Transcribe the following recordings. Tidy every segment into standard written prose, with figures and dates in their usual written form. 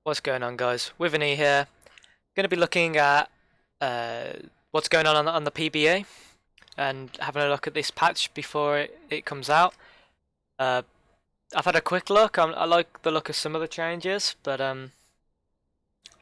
What's going on, guys? Withany here. Going to be looking at uh, what's going on the PBA and having a look at this patch before it comes out. Uh, I've had a quick look. I like the look of some of the changes, but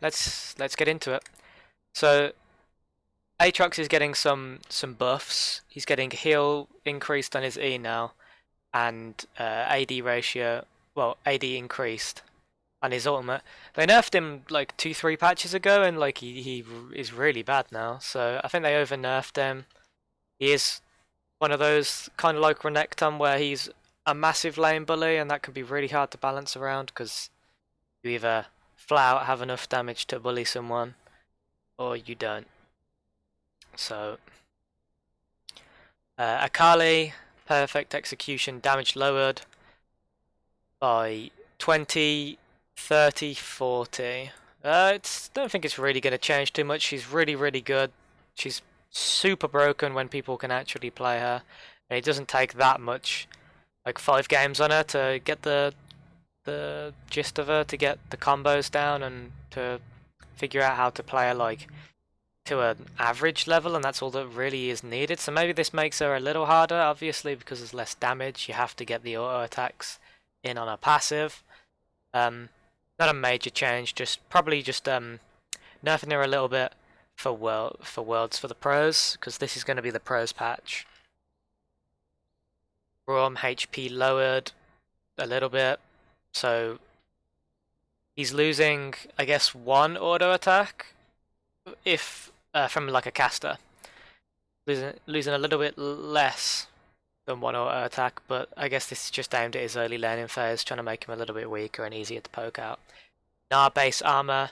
let's get into it. So Aatrox is getting some buffs. He's getting heal increased on his E now, and AD ratio, well, AD increased on his ultimate. They nerfed him like 2, 3 patches ago, and like he is really bad now. So I think they over nerfed him. He is one of those kind of like Renekton where he's a massive lane bully, and that can be really hard to balance around because you either flat out have enough damage to bully someone, or you don't. So Akali, perfect execution, damage lowered by 20, 30, 40. Don't think it's really going to change too much. She's really, really good. She's super broken when people can actually play her. And it doesn't take that much, like 5 games on her to get the gist of her, to get the combos down and to figure out how to play her like to an average level, and that's all that really is needed. So maybe this makes her a little harder, obviously, because there's less damage. You have to get the auto attacks in on a passive. Um, Not a major change, just probably just nerfing her a little bit for worlds for the pros, because this is going to be the pros patch. Braum HP lowered a little bit, so he's losing, I guess, one auto attack if from like a caster, losing a little bit less than one auto attack, but I guess this is just aimed at his early learning phase, trying to make him a little bit weaker and easier to poke out. Gnar base armor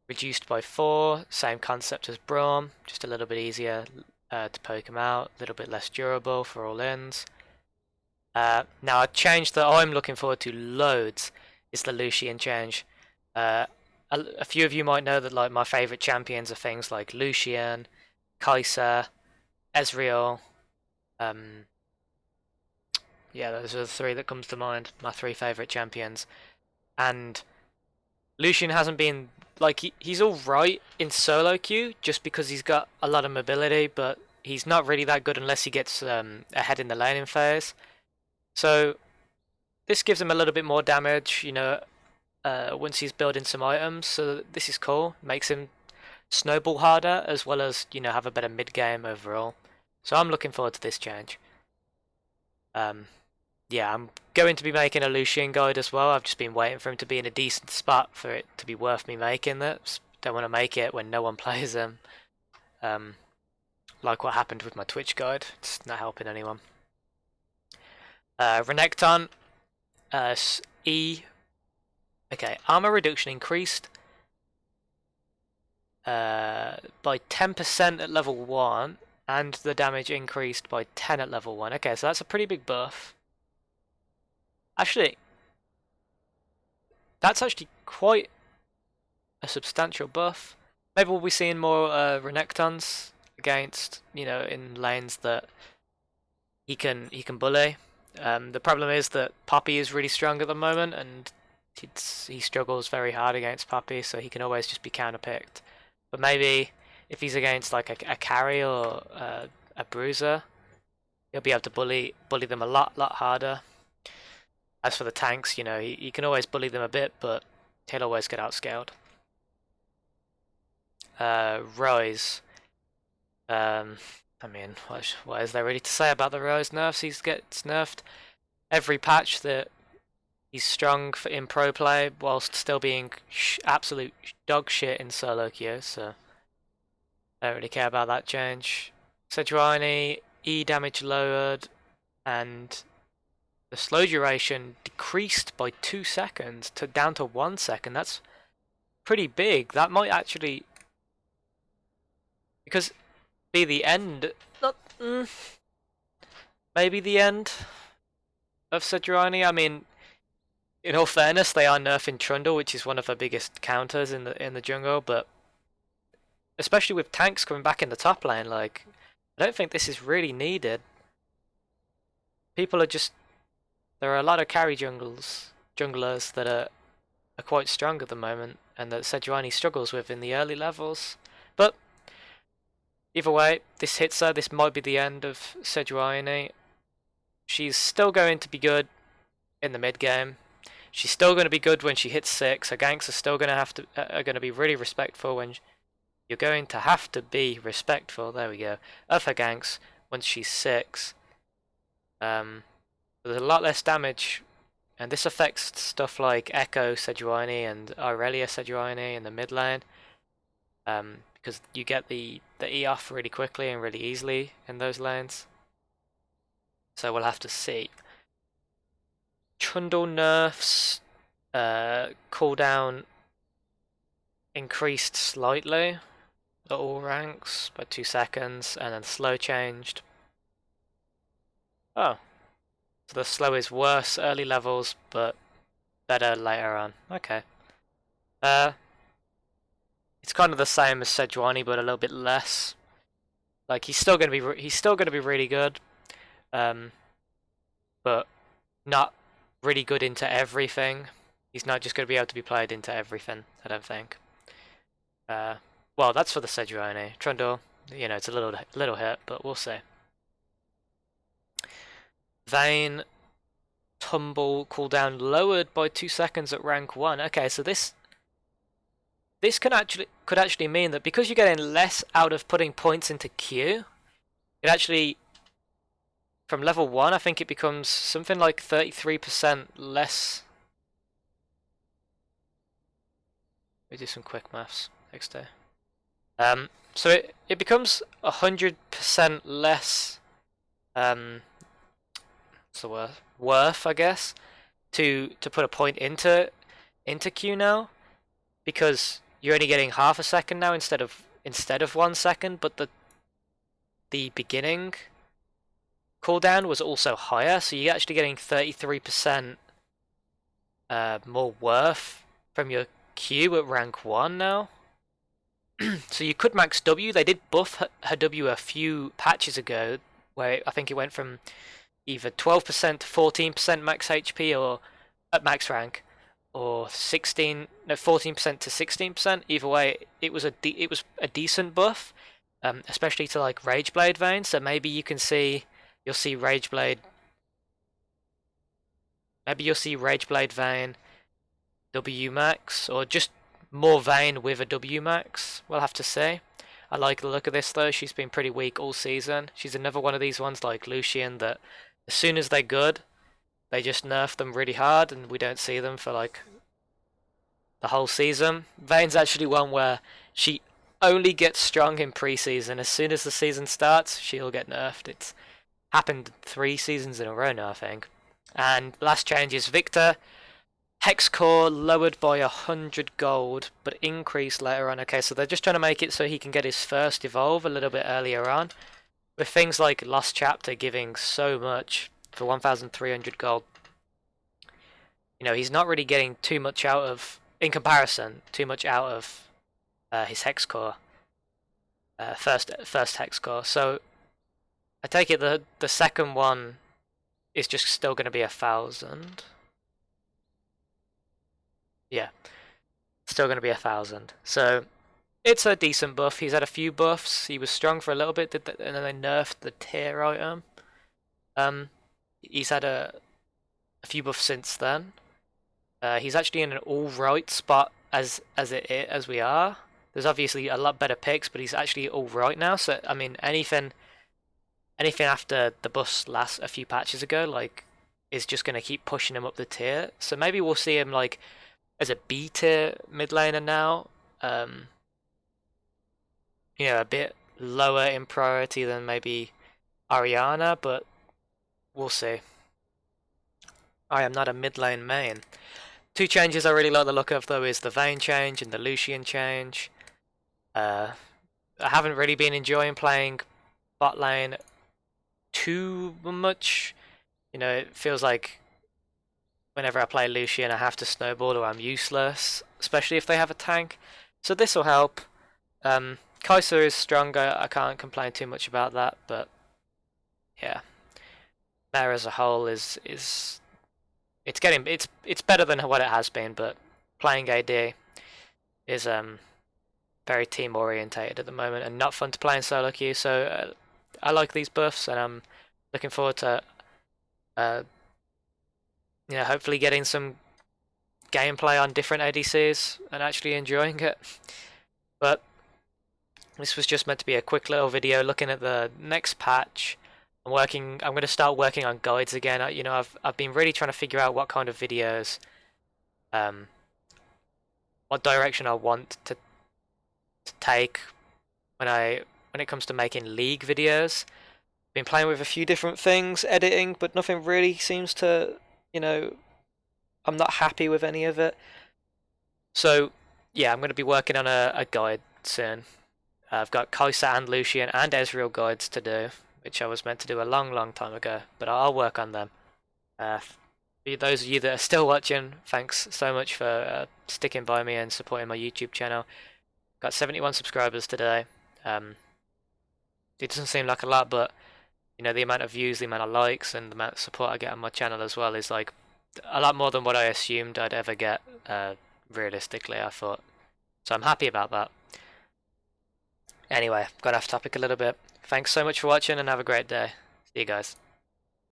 reduced by 4, same concept as Braum, just a little bit easier to poke him out, a little bit less durable for all ends. Now a change that I'm looking forward to loads is the Lucian change. A few of you might know that like my favourite champions are things like Lucian, Kai'Sa, Ezreal. Yeah, those are the 3 that comes to mind. My 3 favourite champions, and Lucian hasn't been like he's all right in solo queue just because he's got a lot of mobility, but he's not really that good unless he gets ahead in the laning phase. So this gives him a little bit more damage, once he's building some items. So this is cool. Makes him snowball harder as well as have a better mid game overall. So I'm looking forward to this change. Yeah, I'm going to be making a Lucian guide as well. I've just been waiting for him to be in a decent spot for it to be worth me making that. Don't want to make it when no one plays him. Like what happened with my Twitch guide. It's not helping anyone. Renekton, E. Okay, armor reduction increased by 10% at level 1, and the damage increased by 10 at level 1. Okay, so that's a pretty big buff. Actually, that's actually quite a substantial buff. Maybe we'll be seeing more Renektons against, in lanes that he can bully. The problem is that Poppy is really strong at the moment, and he struggles very hard against Poppy, so he can always just be counterpicked. But maybe if he's against like a carry or a bruiser, he'll be able to bully them a lot harder. As for the tanks, he can always bully them a bit, but he'll always get outscaled. Ryze. I mean, what is there really to say about the Ryze nerfs? He gets nerfed every patch that he's strong in pro play, whilst still being absolute dog shit in solo queue, so I don't really care about that change. Sejuani, E damage lowered, and the slow duration decreased by 2 seconds to down to 1 second. That's pretty big. That might actually, because be the end, not maybe the end of Sejuani. I mean, in all fairness, they are nerfing Trundle, which is one of the biggest counters in the jungle, but especially with tanks coming back in the top lane, like I don't think this is really needed. People are just, there are a lot of carry junglers that are are quite strong at the moment, and that Sejuani struggles with in the early levels. But either way, this hits her. This might be the end of Sejuani. She's still going to be good in the mid game. She's still going to be good when she hits 6. Her ganks are still going to are going to be really respectful when you're going to have to be respectful. There we go, of her ganks once she's 6. There's a lot less damage, and this affects stuff like Echo Sejuani and Aurelia Sejuani in the mid lane. Because you get the E off really quickly and really easily in those lanes. So we'll have to see. Trundle nerfs, cooldown increased slightly at all ranks by 2 seconds, and then slow changed. Oh, so the slow is worse early levels, but better later on. Okay. It's kind of the same as Sejuani, but a little bit less. Like he's still gonna be really good, but not really good into everything. He's not just gonna be able to be played into everything, I don't think. Well, that's for the Sejuani. Trundle, you know, it's a little hit, but we'll see. Vayne, tumble cooldown lowered by 2 seconds at rank 1. Okay, so this could actually mean that because you're getting less out of putting points into Q, it actually, from level 1, I think it becomes something like 33% less. We do some quick maths next day. So it becomes 100% less. What's the word? Worth, I guess, to put a point into Q now, because you're only getting half a second now instead of 1 second, but the beginning cooldown was also higher, so you're actually getting 33% more worth from your Q at rank 1 now. So you could max W. They did buff her W a few patches ago, where I think it went from either 12% to 14% max HP or at max rank, or 14% to 16%. Either way, it was a decent buff, especially to like Rageblade Vayne. So maybe you'll see Rageblade. Maybe you'll see Rageblade Vayne W max, or just more Vayne with a W max. We'll have to see. I like the look of this though. She's been pretty weak all season. She's another one of these ones like Lucian that as soon as they're good, they just nerf them really hard and we don't see them for like the whole season. Vayne's actually one where she only gets strong in preseason. As soon as the season starts, she'll get nerfed. It's happened 3 seasons in a row now, I think. And last change is Viktor. Hex core lowered by 100 gold, but increased later on. Okay, so they're just trying to make it so he can get his first evolve a little bit earlier on. With things like Lost Chapter giving so much for 1,300 gold. You know, he's not really getting too much out of, in comparison, his hex core. First hex core. So I take it the second one is just still going to be 1,000. Yeah, still going to be 1,000. So it's a decent buff. He's had a few buffs. He was strong for a little bit, and then they nerfed the tier item. He's had a few buffs since then. He's actually in an all-right spot as we are. There's obviously a lot better picks, but he's actually all right now. So I mean, anything after the buffs last a few patches ago, like, is just going to keep pushing him up the tier. So maybe we'll see him like as a B tier mid laner now. You know, a bit lower in priority than maybe Ariana, but we'll see. I am not a mid lane main. 2 changes I really like the look of though is the Vayne change and the Lucian change. I haven't really been enjoying playing bot lane too much. You know, it feels like whenever I play Lucian I have to snowball or I'm useless, especially if they have a tank. So this will help. Kai'Sa is stronger, I can't complain too much about that, but yeah. Meta as a whole is it's better than what it has been, but playing AD is very team orientated at the moment and not fun to play in solo queue. So I like these buffs, and I'm looking forward to hopefully getting some gameplay on different ADCs and actually enjoying it. But this was just meant to be a quick little video looking at the next patch. I'm going to start working on guides again. I've been really trying to figure out what kind of videos, what direction I want to take when it comes to making League videos. Been playing with a few different things, editing, but nothing really seems to, I'm not happy with any of it. So yeah, I'm going to be working on a guide soon. I've got Kai'Sa and Lucian and Ezreal guides to do, which I was meant to do a long time ago, but I'll work on them. For those of you that are still watching, thanks so much for sticking by me and supporting my YouTube channel. Got 71 subscribers today. It doesn't seem like a lot, but the amount of views, the amount of likes, and the amount of support I get on my channel as well is like a lot more than what I assumed I'd ever get. Realistically, I thought. So I'm happy about that. Anyway, got off topic a little bit. Thanks so much for watching and have a great day. See you guys.